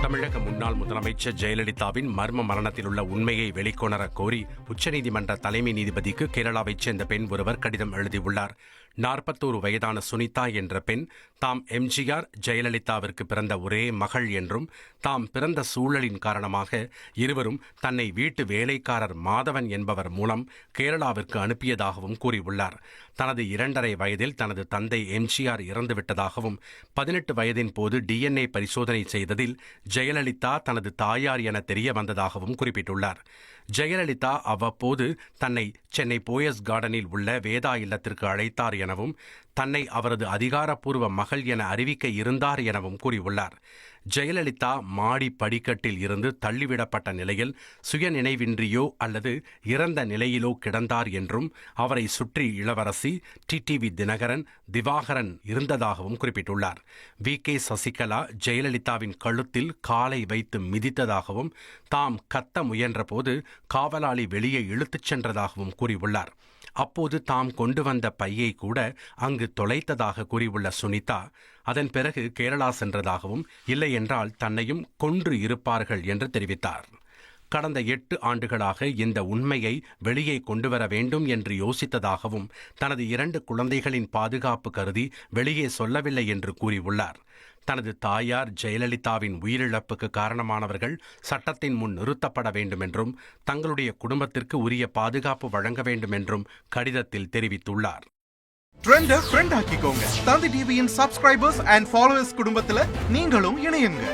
தமிழக முன்னாள் முதலமைச்சர் ஜெயலலிதாவின் மர்ம மரணத்தில் உள்ள உண்மையை வெளிக்கொணர கோரி உச்சநீதிமன்ற தலைமை நீதிபதிக்கு கேரளாவைச் சேர்ந்த பெண் ஒருவர் கடிதம் எழுதியுள்ளார். 41 வயதான சுனிதா என்ற பெண் தாம் எம்ஜிஆர் ஜெயலலிதாவிற்கு பிறந்த ஒரே மகள் என்றும் தாம் பிறந்த சூழலின் காரணமாக இருவரும் தன்னை வீட்டு வேலைக்காரர் மாதவன் என்பவர் மூலம் கேரளாவிற்கு அனுப்பியதாகவும் கூறியுள்ளார். தனது 2.5 வயதில் தனது தந்தை எம்ஜிஆர் இறந்துவிட்டதாகவும் 18 வயதின் போது DNA பரிசோதனை செய்ததில் ஜெயலலிதா தனது தாயார் என தெரிய வந்ததாகவும் குறிப்பிட்டுள்ளார். ஜெயலலிதா அவ்வப்போது தன்னை சென்னை போயஸ் கார்டனில் உள்ள வேதா இல்லத்திற்கு அழைத்தார் எனவும் தன்னை அவரது அதிகாரப்பூர்வ மகள் என அறிவிக்க இருந்தார் எனவும் கூறியுள்ளார். ஜெயலலிதா மாடி படிக்கட்டில் இருந்து தள்ளிவிடப்பட்ட நிலையில் சுயநினைவின்றியோ அல்லது இறந்த நிலையிலோ கிடந்தார் என்றும் அவரை சுற்றி இளவரசி, டிடிவி தினகரன், திவாகரன் இருந்ததாகவும் குறிப்பிட்டுள்ளார். VK சசிகலா ஜெயலலிதாவின் கழுத்தில் காலை வைத்து மிதித்ததாகவும் தாம் கத்த முயன்றபோது காவலாளி வெளியே இழுத்துச் சென்றதாகவும் கூறியுள்ளார். அப்போது தாம் கொண்டு வந்த பையை கூட அங்கு தொலைத்ததாக கூறியுள்ள சுனிதா, அதன் பிறகு கேரளா சென்றதாகவும் இல்லையென்றால் தன்னையும் கொன்று இருப்பார்கள் என்று தெரிவித்தார். கடந்த 8 ஆண்டுகளாக இந்த உண்மையை வெளியே கொண்டுவர வேண்டும் என்று யோசித்ததாகவும் தனது 2 குழந்தைகளின் பாதுகாப்பு கருதி வெளியே சொல்லவில்லை என்று கூறியுள்ளார். தனது தாயார் ஜெயலலிதாவின் உயிரிழப்புக்கு காரணமானவர்கள் சட்டத்தின் முன் நிறுத்தப்பட வேண்டும் என்றும் தங்களுடைய குடும்பத்திற்கு உரிய பாதுகாப்பு வழங்க வேண்டும் என்றும் கடிதத்தில் தெரிவித்துள்ளார். ட்ரெண்டை ஃப்ரெண்ட் ஆக்கிக்கோங்க. தந்தி டிவியின் சப்ஸ்கிரைபர்ஸ் அண்ட் ஃபாலோவர்ஸ் குடும்பத்தில் நீங்களும் இணையுங்க.